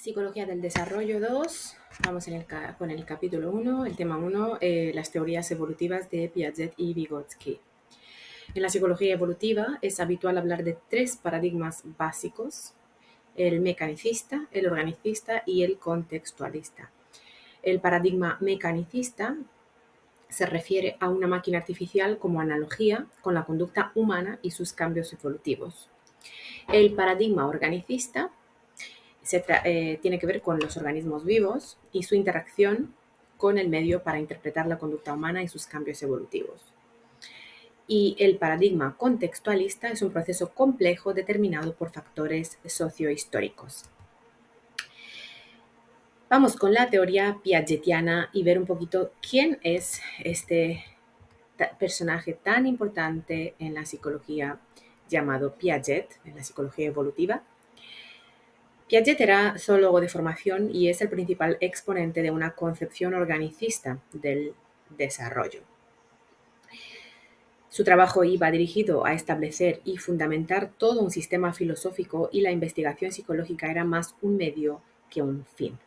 Psicología del desarrollo 2, vamos con el capítulo 1, el tema 1, las teorías evolutivas de Piaget y Vygotsky. En la psicología evolutiva es habitual hablar de tres paradigmas básicos: el mecanicista, el organicista y el contextualista. El paradigma mecanicista se refiere a una máquina artificial como analogía con la conducta humana y sus cambios evolutivos. El paradigma organicista tiene que ver con los organismos vivos y su interacción con el medio para interpretar la conducta humana y sus cambios evolutivos. Y el paradigma contextualista es un proceso complejo determinado por factores sociohistóricos. Vamos con la teoría piagetiana y ver un poquito quién es este personaje tan importante en la psicología llamado Piaget, en la psicología evolutiva. Piaget era zoólogo de formación y es el principal exponente de una concepción organicista del desarrollo. Su trabajo iba dirigido a establecer y fundamentar todo un sistema filosófico, y la investigación psicológica era más un medio que un fin.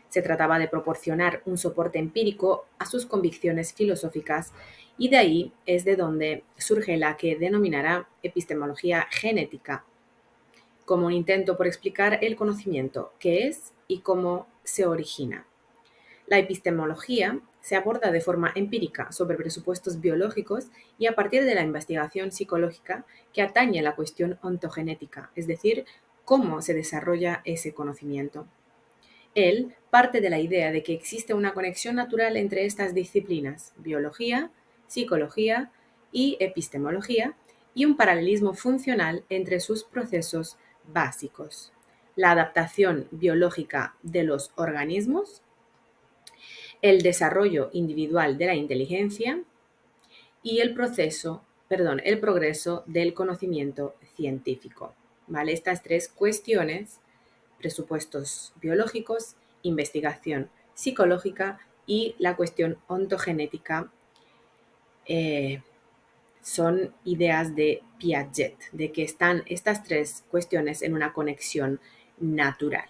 Se trataba de proporcionar un soporte empírico a sus convicciones filosóficas, y de ahí es de donde surge la que denominará epistemología genética, como un intento por explicar el conocimiento, qué es y cómo se origina. La epistemología se aborda de forma empírica sobre presupuestos biológicos y a partir de la investigación psicológica que atañe a la cuestión ontogenética, es decir, cómo se desarrolla ese conocimiento. Él parte de la idea de que existe una conexión natural entre estas disciplinas, biología, psicología y epistemología, y un paralelismo funcional entre sus procesos básicos: la adaptación biológica de los organismos, el desarrollo individual de la inteligencia y el progreso del conocimiento científico. ¿Vale? Estas tres cuestiones: presupuestos biológicos, investigación psicológica y la cuestión ontogenética, son ideas de Piaget, de que están estas tres cuestiones en una conexión natural.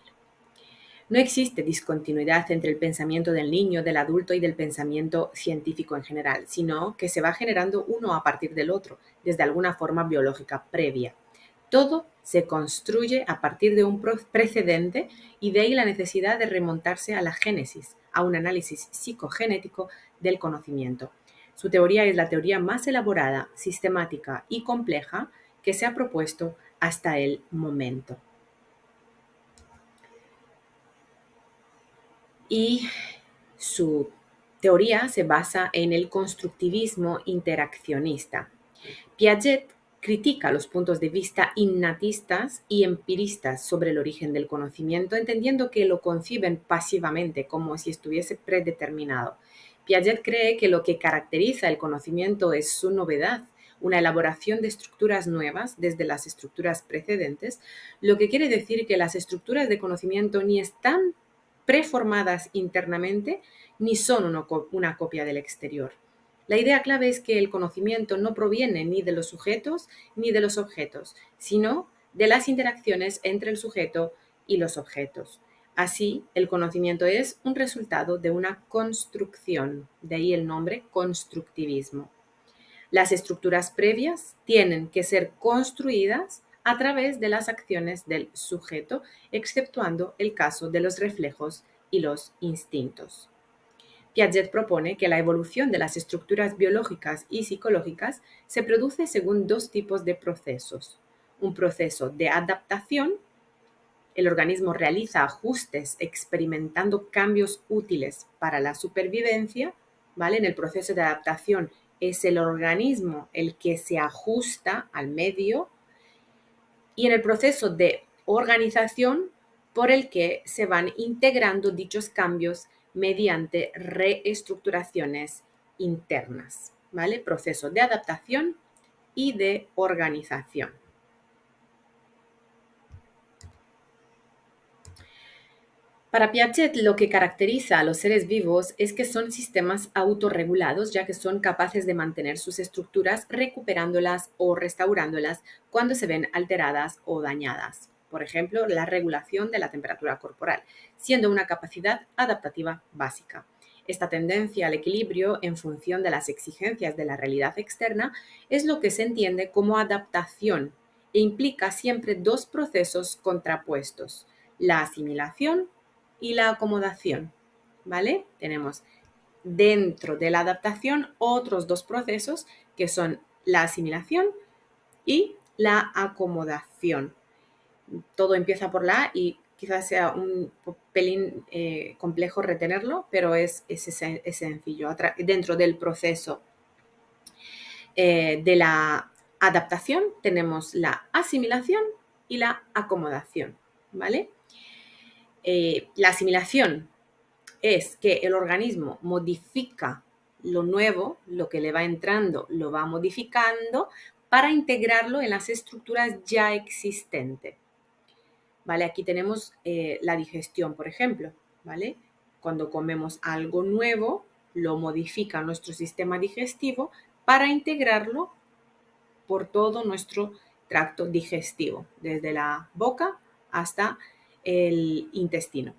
No existe discontinuidad entre el pensamiento del niño, del adulto y del pensamiento científico en general, sino que se va generando uno a partir del otro, desde alguna forma biológica previa. Todo se construye a partir de un precedente, y de ahí la necesidad de remontarse a la génesis, a un análisis psicogenético del conocimiento. Su teoría es la teoría más elaborada, sistemática y compleja que se ha propuesto hasta el momento. Y su teoría se basa en el constructivismo interaccionista. Piaget critica los puntos de vista innatistas y empiristas sobre el origen del conocimiento, entendiendo que lo conciben pasivamente, como si estuviese predeterminado. Piaget cree que lo que caracteriza el conocimiento es su novedad, una elaboración de estructuras nuevas desde las estructuras precedentes, lo que quiere decir que las estructuras de conocimiento ni están preformadas internamente ni son una copia del exterior. La idea clave es que el conocimiento no proviene ni de los sujetos ni de los objetos, sino de las interacciones entre el sujeto y los objetos. Así, el conocimiento es un resultado de una construcción, de ahí el nombre constructivismo. Las estructuras previas tienen que ser construidas a través de las acciones del sujeto, exceptuando el caso de los reflejos y los instintos. Piaget propone que la evolución de las estructuras biológicas y psicológicas se produce según dos tipos de procesos: un proceso de adaptación. El organismo realiza ajustes experimentando cambios útiles para la supervivencia, ¿vale? En el proceso de adaptación es el organismo el que se ajusta al medio, y en el proceso de organización por el que se van integrando dichos cambios mediante reestructuraciones internas, ¿vale? Proceso de adaptación y de organización. Para Piaget, lo que caracteriza a los seres vivos es que son sistemas autorregulados, ya que son capaces de mantener sus estructuras recuperándolas o restaurándolas cuando se ven alteradas o dañadas. por ejemplo, la regulación de la temperatura corporal, siendo una capacidad adaptativa básica. Esta tendencia al equilibrio en función de las exigencias de la realidad externa es lo que se entiende como adaptación e implica siempre dos procesos contrapuestos, la asimilación y la acomodación, ¿vale? Tenemos dentro de la adaptación otros dos procesos que son la asimilación y la acomodación. Todo empieza por la A y quizás sea un pelín complejo retenerlo, pero es sencillo. Dentro del proceso de la adaptación tenemos la asimilación y la acomodación, ¿vale? La asimilación es que el organismo modifica lo nuevo, lo que le va entrando, lo va modificando para integrarlo en las estructuras ya existentes. ¿Vale? Aquí tenemos la digestión, por ejemplo, ¿vale? Cuando comemos algo nuevo, lo modifica nuestro sistema digestivo para integrarlo por todo nuestro tracto digestivo, desde la boca hasta el intestino.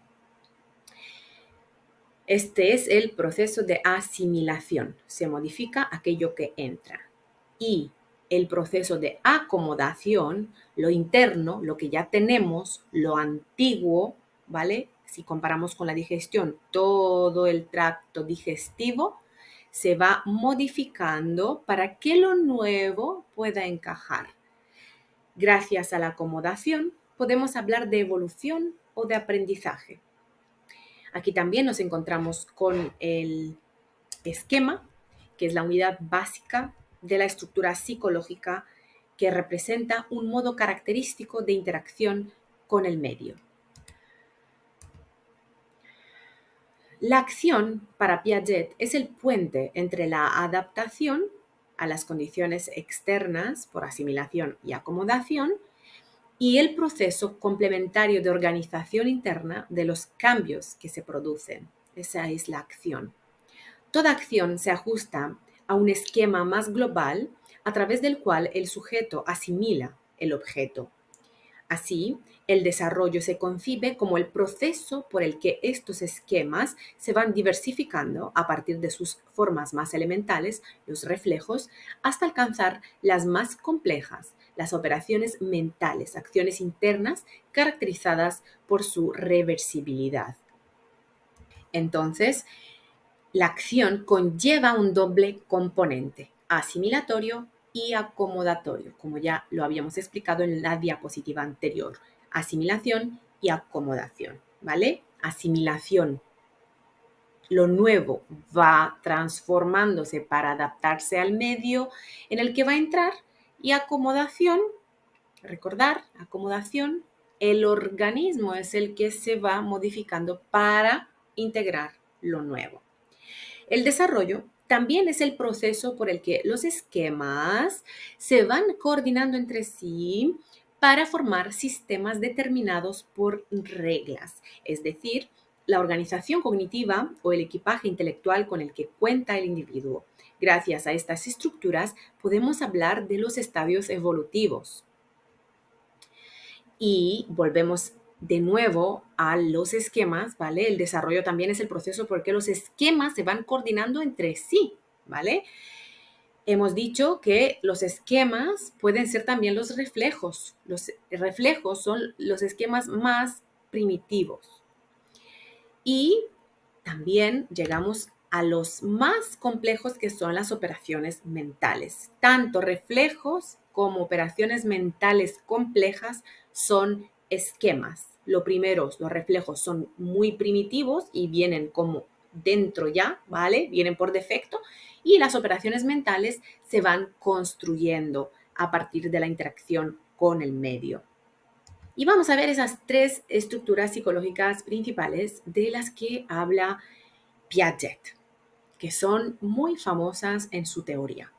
Este es el proceso de asimilación. Se modifica aquello que entra. Y el proceso de acomodación, lo interno, lo que ya tenemos, lo antiguo, ¿vale? Si comparamos con la digestión, todo el tracto digestivo se va modificando para que lo nuevo pueda encajar. Gracias a la acomodación, podemos hablar de evolución o de aprendizaje. Aquí también nos encontramos con el esquema, que es la unidad básica de la estructura psicológica que representa un modo característico de interacción con el medio. La acción para Piaget es el puente entre la adaptación a las condiciones externas por asimilación y acomodación y el proceso complementario de organización interna de los cambios que se producen. Esa es la acción. Toda acción se ajusta a un esquema más global a través del cual el sujeto asimila el objeto. Así, el desarrollo se concibe como el proceso por el que estos esquemas se van diversificando a partir de sus formas más elementales, los reflejos, hasta alcanzar las más complejas, las operaciones mentales, acciones internas caracterizadas por su reversibilidad. Entonces, la acción conlleva un doble componente, asimilatorio y acomodatorio, como ya lo habíamos explicado en la diapositiva anterior. Asimilación y acomodación, ¿vale? Asimilación. Lo nuevo va transformándose para adaptarse al medio en el que va a entrar y acomodación, recordar, acomodación, el organismo es el que se va modificando para integrar lo nuevo. El desarrollo también es el proceso por el que los esquemas se van coordinando entre sí para formar sistemas determinados por reglas, es decir, la organización cognitiva o el equipaje intelectual con el que cuenta el individuo. Gracias a estas estructuras podemos hablar de los estadios evolutivos. Y volvemos de nuevo a los esquemas, ¿vale? El desarrollo también es el proceso por el que los esquemas se van coordinando entre sí, ¿vale? Hemos dicho que los esquemas pueden ser también los reflejos. Los reflejos son los esquemas más primitivos. Y también llegamos a los más complejos que son las operaciones mentales. Tanto reflejos como operaciones mentales complejas son esquemas. Lo primero, los reflejos son muy primitivos y vienen como dentro ya, ¿vale? Vienen por defecto y las operaciones mentales se van construyendo a partir de la interacción con el medio. Y vamos a ver esas tres estructuras psicológicas principales de las que habla Piaget, que son muy famosas en su teoría.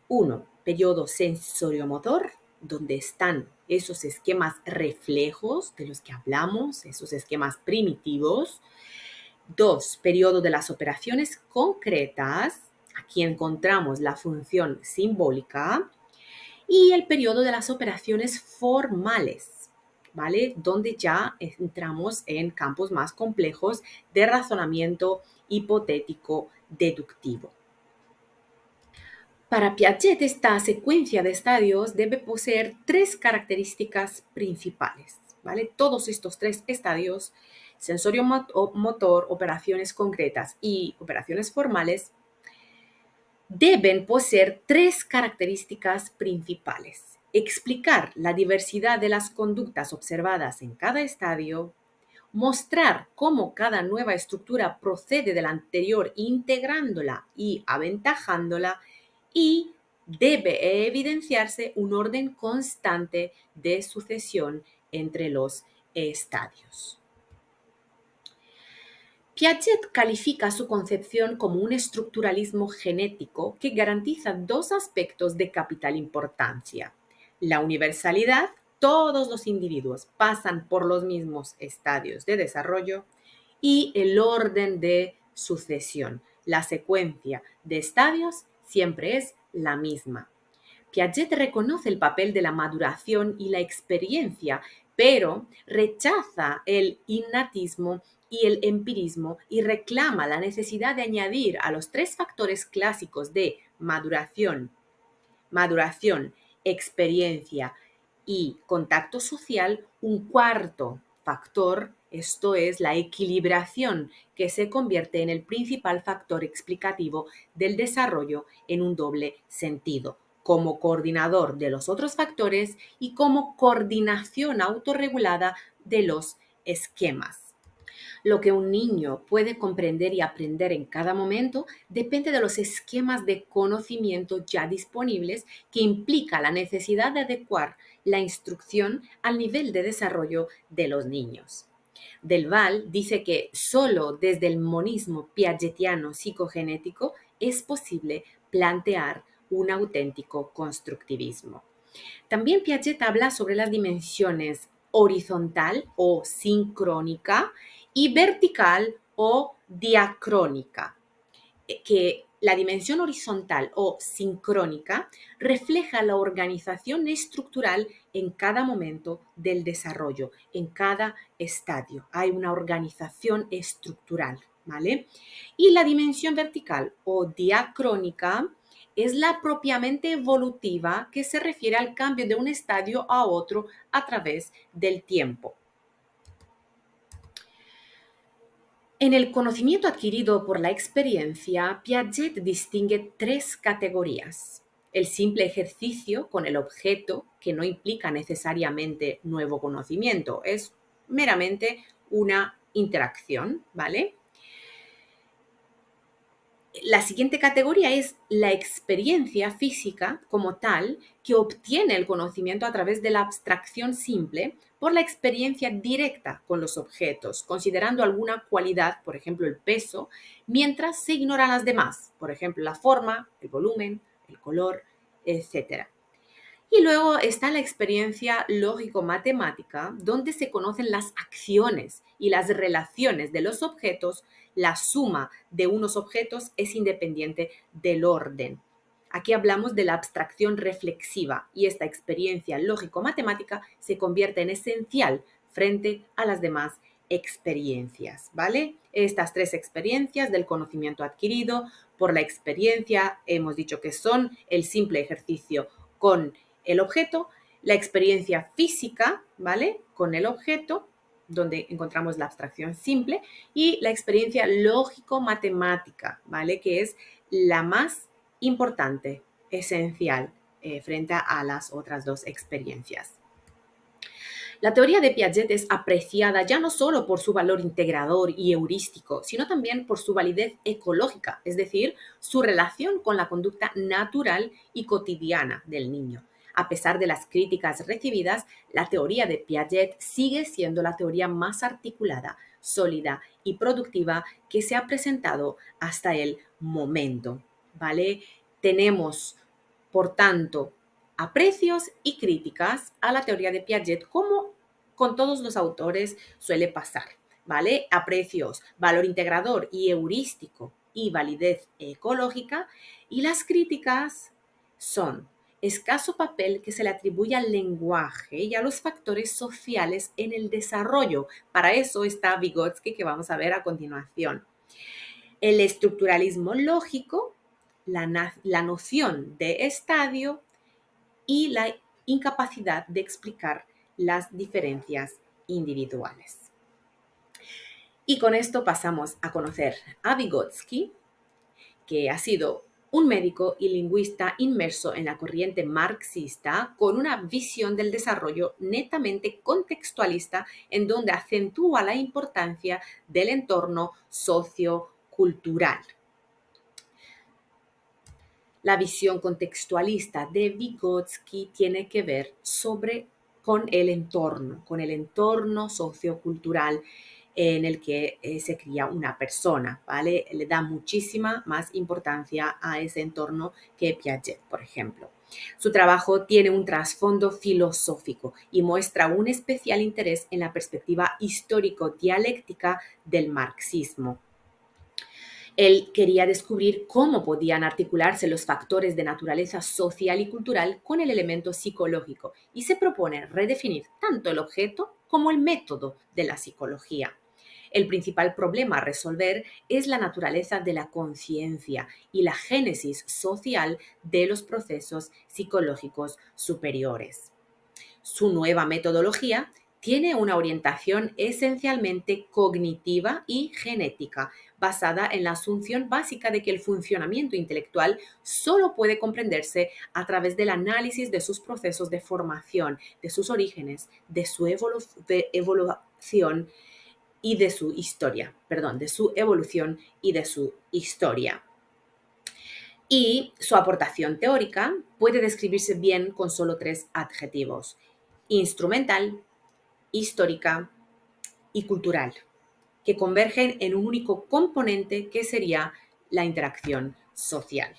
1. Periodo sensoriomotor, donde están esos esquemas reflejos de los que hablamos, esos esquemas primitivos. 2. Periodo de las operaciones concretas, aquí encontramos la función simbólica. Y el periodo de las operaciones formales, ¿vale? Donde ya entramos en campos más complejos de razonamiento hipotético deductivo. Para Piaget, esta secuencia de estadios debe poseer tres características principales, ¿vale? Todos estos tres estadios, sensorio-motor, operaciones concretas y operaciones formales, deben poseer tres características principales. Explicar la diversidad de las conductas observadas en cada estadio, mostrar cómo cada nueva estructura procede de la anterior integrándola y aventajándola y debe evidenciarse un orden constante de sucesión entre los estadios. Piaget califica su concepción como un estructuralismo genético que garantiza dos aspectos de capital importancia: la universalidad, todos los individuos pasan por los mismos estadios de desarrollo, y el orden de sucesión. La secuencia de estadios siempre es la misma. Piaget reconoce el papel de la maduración y la experiencia, pero rechaza el innatismo y el empirismo y reclama la necesidad de añadir a los tres factores clásicos de maduración, experiencia y contacto social un cuarto factor, esto es la equilibración, que se convierte en el principal factor explicativo del desarrollo en un doble sentido, como coordinador de los otros factores y como coordinación autorregulada de los esquemas. Lo que un niño puede comprender y aprender en cada momento depende de los esquemas de conocimiento ya disponibles, que implica la necesidad de adecuar la instrucción al nivel de desarrollo de los niños. Del Val dice que solo desde el monismo piagetiano psicogenético es posible plantear un auténtico constructivismo. También Piaget habla sobre las dimensiones horizontal o sincrónica y vertical o diacrónica, que la dimensión horizontal o sincrónica refleja la organización estructural en cada momento del desarrollo, en cada estadio. Hay una organización estructural, ¿vale? Y la dimensión vertical o diacrónica es la propiamente evolutiva, que se refiere al cambio de un estadio a otro a través del tiempo. En el conocimiento adquirido por la experiencia, Piaget distingue tres categorías: el simple ejercicio con el objeto, que no implica necesariamente nuevo conocimiento, es meramente una interacción, ¿vale? La siguiente categoría es la experiencia física como tal, que obtiene el conocimiento a través de la abstracción simple por la experiencia directa con los objetos, considerando alguna cualidad, por ejemplo el peso, mientras se ignoran las demás, por ejemplo la forma, el volumen, el color, etc. Y luego está la experiencia lógico-matemática, donde se conocen las acciones y las relaciones de los objetos. La suma de unos objetos es independiente del orden. Aquí hablamos de la abstracción reflexiva, y esta experiencia lógico-matemática se convierte en esencial frente a las demás experiencias, ¿vale? Estas tres experiencias del conocimiento adquirido por la experiencia hemos dicho que son el simple ejercicio con el objeto, la experiencia física, ¿vale? Con el objeto, donde encontramos la abstracción simple, y la experiencia lógico-matemática, ¿vale? Que es la más importante, esencial, frente a las otras dos experiencias. La teoría de Piaget es apreciada ya no solo por su valor integrador y heurístico, sino también por su validez ecológica, es decir, su relación con la conducta natural y cotidiana del niño. A pesar de las críticas recibidas, la teoría de Piaget sigue siendo la teoría más articulada, sólida y productiva que se ha presentado hasta el momento, ¿vale? Tenemos, por tanto, aprecios y críticas a la teoría de Piaget, como con todos los autores suele pasar, ¿vale? Aprecios, valor integrador y heurístico y validez ecológica, y las críticas son escaso papel que se le atribuye al lenguaje y a los factores sociales en el desarrollo. Para eso está Vygotsky, que vamos a ver a continuación. El estructuralismo lógico, la noción de estadio y la incapacidad de explicar las diferencias individuales. Y con esto pasamos a conocer a Vygotsky, que ha sido un médico y lingüista inmerso en la corriente marxista con una visión del desarrollo netamente contextualista en donde acentúa la importancia del entorno sociocultural. La visión contextualista de Vygotsky tiene que ver con el entorno sociocultural en el que se cría una persona, ¿vale? Le da muchísima más importancia a ese entorno que Piaget, por ejemplo. Su trabajo tiene un trasfondo filosófico y muestra un especial interés en la perspectiva histórico-dialéctica del marxismo. Él quería descubrir cómo podían articularse los factores de naturaleza social y cultural con el elemento psicológico y se propone redefinir tanto el objeto como el método de la psicología. El principal problema a resolver es la naturaleza de la conciencia y la génesis social de los procesos psicológicos superiores. Su nueva metodología tiene una orientación esencialmente cognitiva y genética, basada en la asunción básica de que el funcionamiento intelectual solo puede comprenderse a través del análisis de sus procesos de formación, de sus orígenes, de su evolución y de su historia, de su evolución y de su historia. Y su aportación teórica puede describirse bien con solo 3 adjetivos: instrumental, histórica y cultural, que convergen en un único componente que sería la interacción social.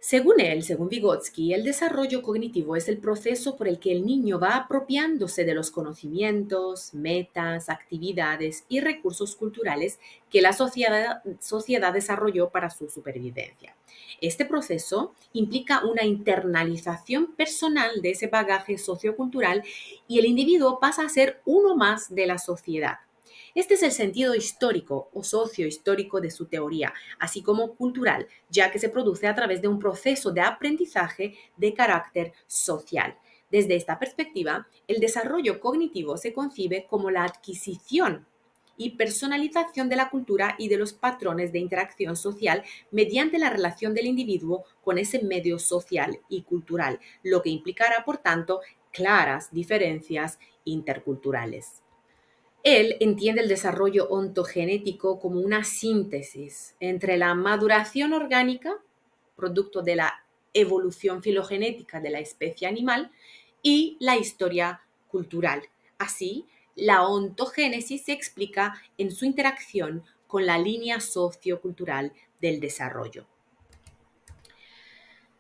Según Vygotsky, el desarrollo cognitivo es el proceso por el que el niño va apropiándose de los conocimientos, metas, actividades y recursos culturales que la sociedad desarrolló para su supervivencia. Este proceso implica una internalización personal de ese bagaje sociocultural y el individuo pasa a ser uno más de la sociedad. Este es el sentido histórico o sociohistórico de su teoría, así como cultural, ya que se produce a través de un proceso de aprendizaje de carácter social. Desde esta perspectiva, el desarrollo cognitivo se concibe como la adquisición y personalización de la cultura y de los patrones de interacción social mediante la relación del individuo con ese medio social y cultural, lo que implicará, por tanto, claras diferencias interculturales. Él entiende el desarrollo ontogenético como una síntesis entre la maduración orgánica, producto de la evolución filogenética de la especie animal, y la historia cultural. Así, la ontogénesis se explica en su interacción con la línea sociocultural del desarrollo.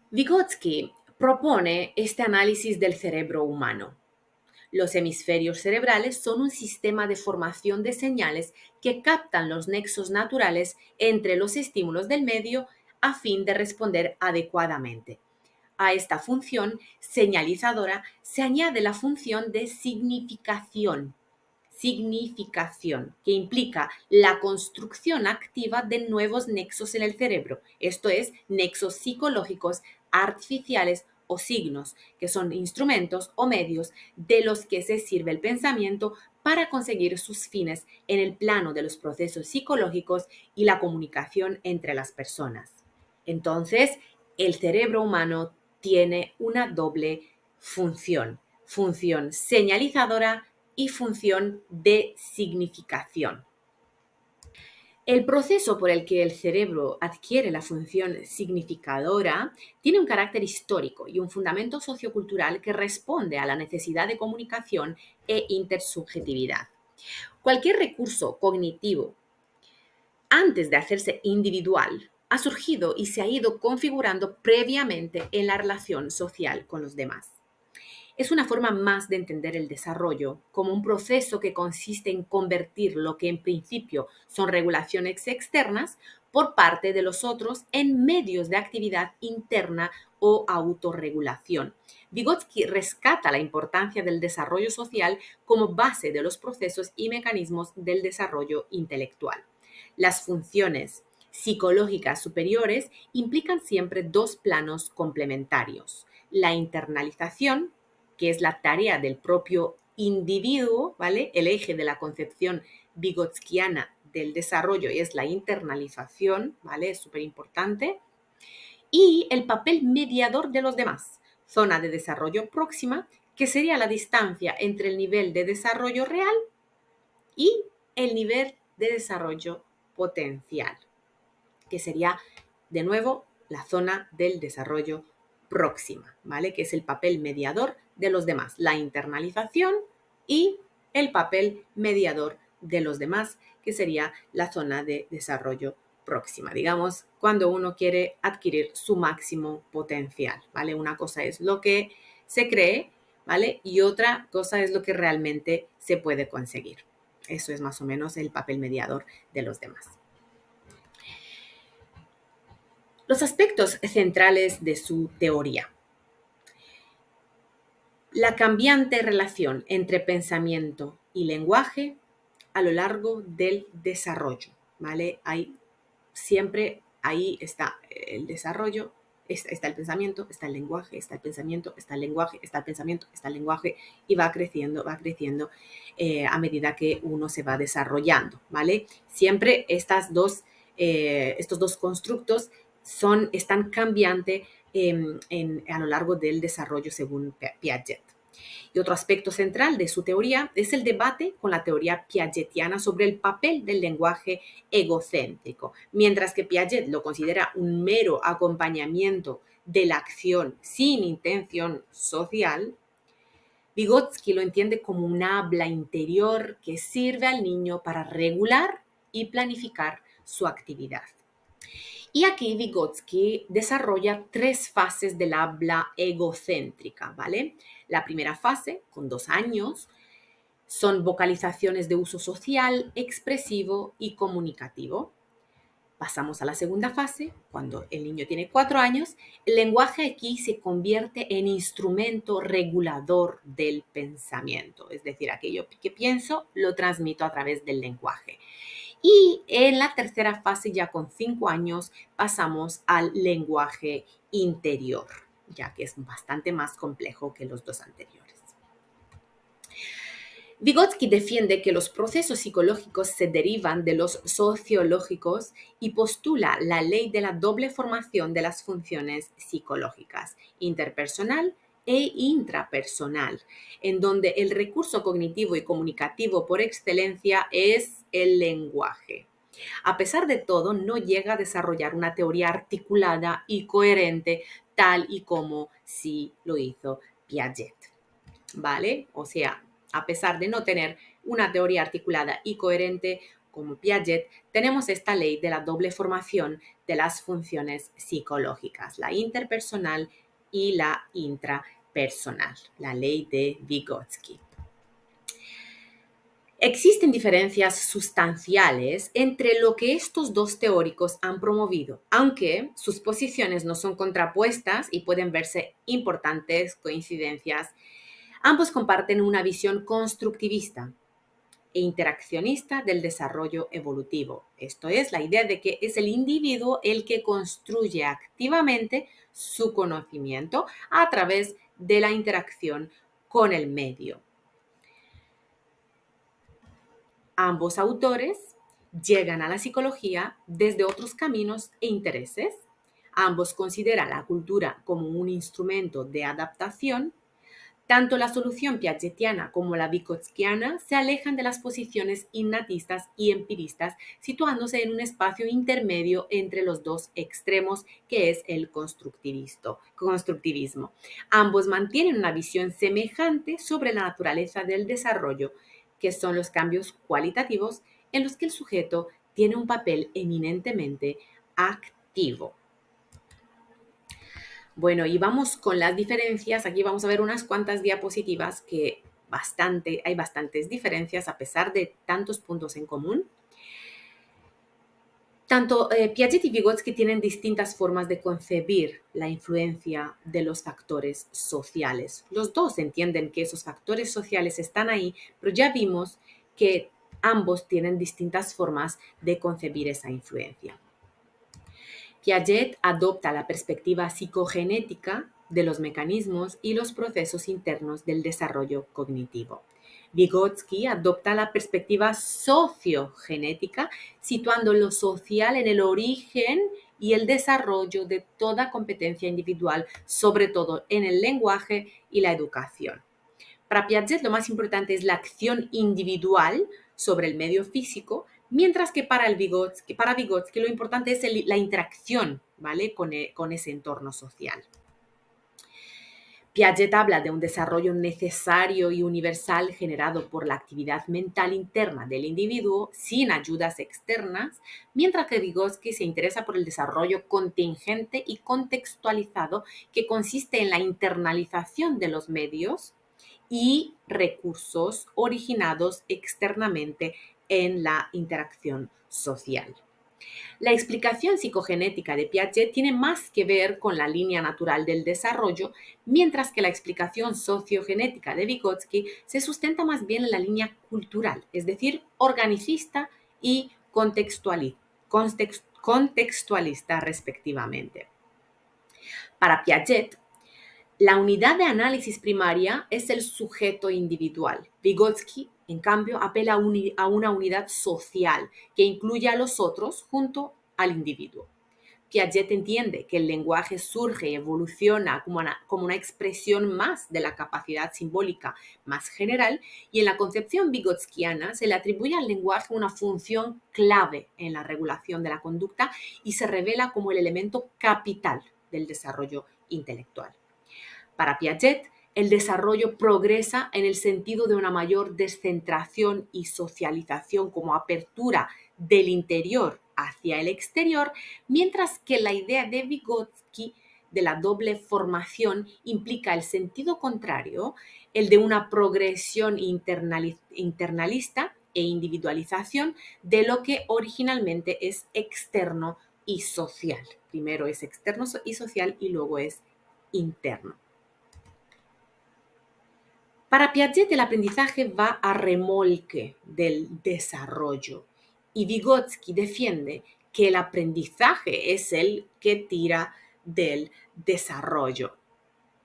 Vygotsky propone este análisis del cerebro humano. Los hemisferios cerebrales son un sistema de formación de señales que captan los nexos naturales entre los estímulos del medio a fin de responder adecuadamente. A esta función señalizadora se añade la función de significación, que implica la construcción activa de nuevos nexos en el cerebro, esto es, nexos psicológicos artificiales o signos, que son instrumentos o medios de los que se sirve el pensamiento para conseguir sus fines en el plano de los procesos psicológicos y la comunicación entre las personas. Entonces, el cerebro humano tiene una doble función señalizadora y función de significación. El proceso por el que el cerebro adquiere la función significadora tiene un carácter histórico y un fundamento sociocultural que responde a la necesidad de comunicación e intersubjetividad. Cualquier recurso cognitivo, antes de hacerse individual, ha surgido y se ha ido configurando previamente en la relación social con los demás. Es una forma más de entender el desarrollo como un proceso que consiste en convertir lo que en principio son regulaciones externas por parte de los otros en medios de actividad interna o autorregulación. Vygotsky rescata la importancia del desarrollo social como base de los procesos y mecanismos del desarrollo intelectual. Las funciones psicológicas superiores implican siempre dos planos complementarios: la internalización, que es la tarea del propio individuo, ¿vale? El eje de la concepción vygotskiana del desarrollo es la internalización, ¿vale? Es súper importante. Y el papel mediador de los demás, zona de desarrollo próxima, que sería la distancia entre el nivel de desarrollo real y el nivel de desarrollo potencial, que sería, de nuevo, la zona del desarrollo próxima, ¿vale? Que es el papel mediador de los demás, la internalización y el papel mediador de los demás, que sería la zona de desarrollo próxima, digamos, cuando uno quiere adquirir su máximo potencial, ¿vale? Una cosa es lo que se cree, ¿vale? Y otra cosa es lo que realmente se puede conseguir. Eso es más o menos el papel mediador de los demás. Los aspectos centrales de su teoría. La cambiante relación entre pensamiento y lenguaje a lo largo del desarrollo, ¿vale? Siempre ahí está el desarrollo, está el pensamiento, está el lenguaje, está el pensamiento, está el lenguaje, está el pensamiento, está el lenguaje, y va creciendo a medida que uno se va desarrollando, ¿vale? Siempre estos dos constructos están cambiantes a lo largo del desarrollo según Piaget. Y otro aspecto central de su teoría es el debate con la teoría piagetiana sobre el papel del lenguaje egocéntrico. Mientras que Piaget lo considera un mero acompañamiento de la acción sin intención social, Vygotsky lo entiende como un habla interior que sirve al niño para regular y planificar su actividad. Y aquí Vygotsky desarrolla tres fases del habla egocéntrica, ¿vale? La primera fase, con 2 años, son vocalizaciones de uso social, expresivo y comunicativo. Pasamos a la segunda fase, cuando el niño tiene 4 años. El lenguaje aquí se convierte en instrumento regulador del pensamiento, es decir, aquello que pienso lo transmito a través del lenguaje. Y en la tercera fase, ya con 5 años, pasamos al lenguaje interior, ya que es bastante más complejo que los dos anteriores. Vygotsky defiende que los procesos psicológicos se derivan de los sociológicos y postula la ley de la doble formación de las funciones psicológicas, interpersonal e intrapersonal, en donde el recurso cognitivo y comunicativo por excelencia es el lenguaje. A pesar de todo, no llega a desarrollar una teoría articulada y coherente tal y como sí lo hizo Piaget, ¿vale? O sea, a pesar de no tener una teoría articulada y coherente como Piaget, tenemos esta ley de la doble formación de las funciones psicológicas, la interpersonal y la intrapersonal, la ley de Vygotsky. Existen diferencias sustanciales entre lo que estos dos teóricos han promovido, aunque sus posiciones no son contrapuestas y pueden verse importantes coincidencias. Ambos comparten una visión constructivista e interaccionista del desarrollo evolutivo. Esto es, la idea de que es el individuo el que construye activamente su conocimiento a través de la interacción con el medio. Ambos autores llegan a la psicología desde otros caminos e intereses. Ambos consideran la cultura como un instrumento de adaptación. Tanto la solución piagetiana como la vygotskiana se alejan de las posiciones innatistas y empiristas, situándose en un espacio intermedio entre los dos extremos, que es el constructivismo. Ambos mantienen una visión semejante sobre la naturaleza del desarrollo, que son los cambios cualitativos en los que el sujeto tiene un papel eminentemente activo. Bueno, y vamos con las diferencias. Aquí vamos a ver unas cuantas diapositivas que hay bastantes diferencias a pesar de tantos puntos en común. Tanto Piaget y Vygotsky tienen distintas formas de concebir la influencia de los factores sociales. Los dos entienden que esos factores sociales están ahí, pero ya vimos que ambos tienen distintas formas de concebir esa influencia. Piaget adopta la perspectiva psicogenética de los mecanismos y los procesos internos del desarrollo cognitivo. Vygotsky adopta la perspectiva sociogenética, situando lo social en el origen y el desarrollo de toda competencia individual, sobre todo en el lenguaje y la educación. Para Piaget lo más importante es la acción individual sobre el medio físico, mientras que para Vygotsky lo importante es la interacción, ¿vale? con ese entorno social. Piaget habla de un desarrollo necesario y universal generado por la actividad mental interna del individuo sin ayudas externas, mientras que Vygotsky se interesa por el desarrollo contingente y contextualizado que consiste en la internalización de los medios y recursos originados externamente en la interacción social. La explicación psicogenética de Piaget tiene más que ver con la línea natural del desarrollo, mientras que la explicación sociogenética de Vygotsky se sustenta más bien en la línea cultural, es decir, organicista y contextualista respectivamente. Para Piaget, la unidad de análisis primaria es el sujeto individual. Vygotsky, en cambio, apela a una unidad social que incluye a los otros junto al individuo. Piaget entiende que el lenguaje surge y evoluciona como una expresión más de la capacidad simbólica más general, y en la concepción vygotskiana se le atribuye al lenguaje una función clave en la regulación de la conducta y se revela como el elemento capital del desarrollo intelectual. Para Piaget, el desarrollo progresa en el sentido de una mayor descentración y socialización como apertura del interior hacia el exterior, mientras que la idea de Vygotsky de la doble formación implica el sentido contrario, el de una progresión internalista e individualización de lo que originalmente es externo y social. Primero es externo y social y luego es interno. Para Piaget el aprendizaje va a remolque del desarrollo y Vygotsky defiende que el aprendizaje es el que tira del desarrollo.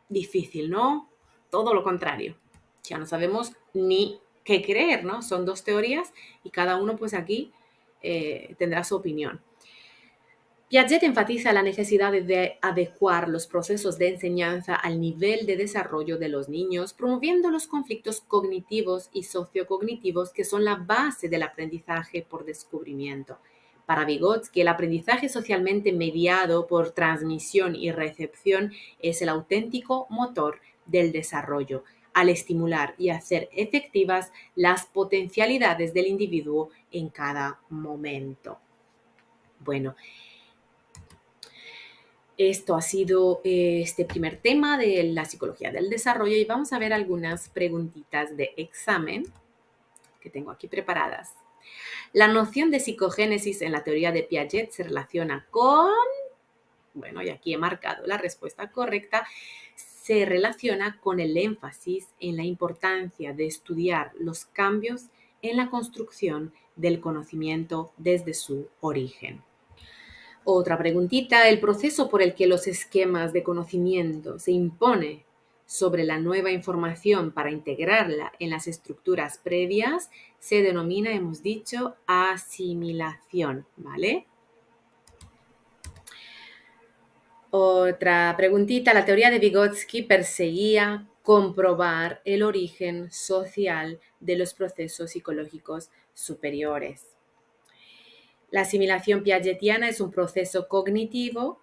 Difícil, ¿no? Todo lo contrario. Ya no sabemos ni qué creer, ¿no? Son dos teorías y cada uno pues aquí tendrá su opinión. Piaget enfatiza la necesidad de adecuar los procesos de enseñanza al nivel de desarrollo de los niños, promoviendo los conflictos cognitivos y sociocognitivos que son la base del aprendizaje por descubrimiento. Para Vygotsky, el aprendizaje socialmente mediado por transmisión y recepción es el auténtico motor del desarrollo, al estimular y hacer efectivas las potencialidades del individuo en cada momento. Bueno, esto ha sido este primer tema de la psicología del desarrollo y vamos a ver algunas preguntitas de examen que tengo aquí preparadas. La noción de psicogénesis en la teoría de Piaget se relaciona con, bueno, y aquí he marcado la respuesta correcta, se relaciona con el énfasis en la importancia de estudiar los cambios en la construcción del conocimiento desde su origen. Otra preguntita, el proceso por el que los esquemas de conocimiento se impone sobre la nueva información para integrarla en las estructuras previas se denomina, hemos dicho, asimilación, ¿vale? Otra preguntita, la teoría de Vygotsky perseguía comprobar el origen social de los procesos psicológicos superiores. La asimilación piagetiana es un proceso cognitivo,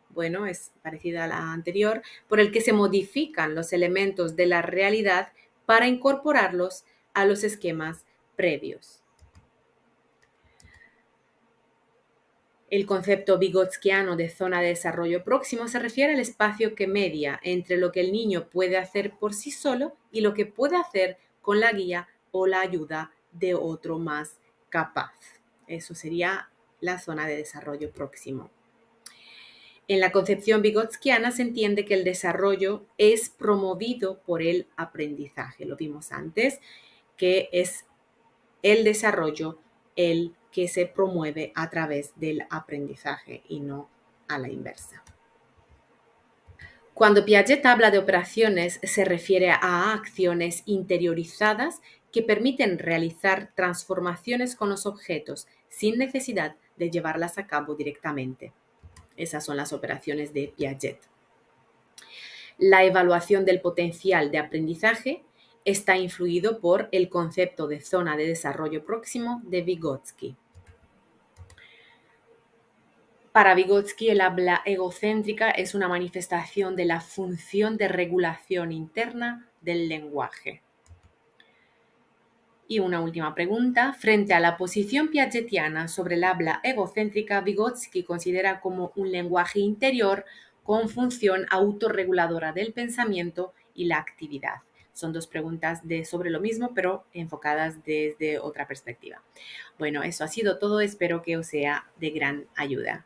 bueno, es parecida a la anterior, por el que se modifican los elementos de la realidad para incorporarlos a los esquemas previos. El concepto vygotskiano de zona de desarrollo próximo se refiere al espacio que media entre lo que el niño puede hacer por sí solo y lo que puede hacer con la guía o la ayuda de otro más capaz. Eso sería la zona de desarrollo próximo. En la concepción vigotskiana se entiende que el desarrollo es promovido por el aprendizaje. Lo vimos antes, que es el desarrollo el que se promueve a través del aprendizaje y no a la inversa. Cuando Piaget habla de operaciones, se refiere a acciones interiorizadas que permiten realizar transformaciones con los objetos sin necesidad de llevarlas a cabo directamente. Esas son las operaciones de Piaget. La evaluación del potencial de aprendizaje está influido por el concepto de zona de desarrollo próximo de Vygotsky. Para Vygotsky, el habla egocéntrica es una manifestación de la función de regulación interna del lenguaje. Y una última pregunta. Frente a la posición piagetiana sobre el habla egocéntrica, Vygotsky considera como un lenguaje interior con función autorreguladora del pensamiento y la actividad. Son dos preguntas sobre lo mismo, pero enfocadas desde otra perspectiva. Bueno, eso ha sido todo. Espero que os sea de gran ayuda.